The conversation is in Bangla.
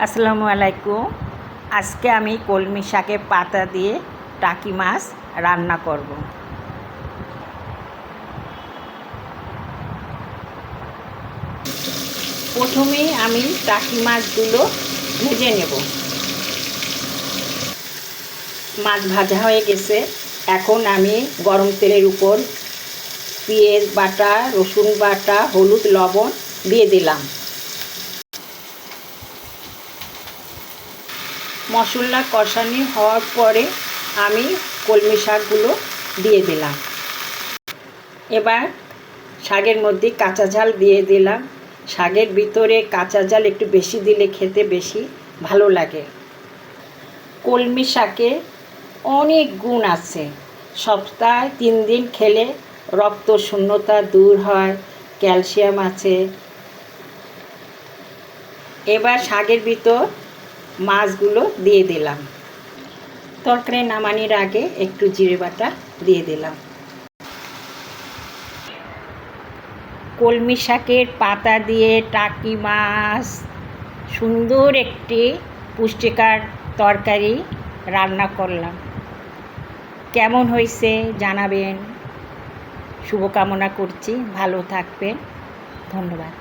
আসসালামু আলাইকুম। আজকে আমি কলমি শাকের পাতা দিয়ে টাকি মাছ রান্না করব। প্রথমেই আমি টাকি মাছগুলো ভেজে নেব। মাছ ভাজা হয়ে গেছে। এখন আমি গরম তেলের উপর পেঁয়াজ বাটা, রসুন বাটা, হলুদ, লবণ দিয়ে দিলাম। মশলা কষানি হওয়ার পরে আমি কলমি শাকগুলো দিয়ে দিলাম। এবার শাকের মধ্যে কাঁচা ঝাল দিয়ে দিলাম। শাকের ভিতরে কাঁচা ঝাল একটু বেশি দিলে খেতে বেশি ভালো লাগে। কলমি শাকে অনেক গুণ আছে। সপ্তাহে 3 দিন খেলে রক্ত শূন্যতা দূর হয়, ক্যালসিয়াম আছে। এবার শাকের ভিতর মাছগুলো দিয়ে দিলাম। তরকারি নামানোর আগে একটু জিরে বাটা দিয়ে দিলাম। কলমি শাকের পাতা দিয়ে টাকি মাছ সুন্দর একটি পুষ্টিকর তরকারি রান্না করলাম। কেমন হয়েছে জানাবেন। শুভকামনা করছি, ভালো থাকবেন। ধন্যবাদ।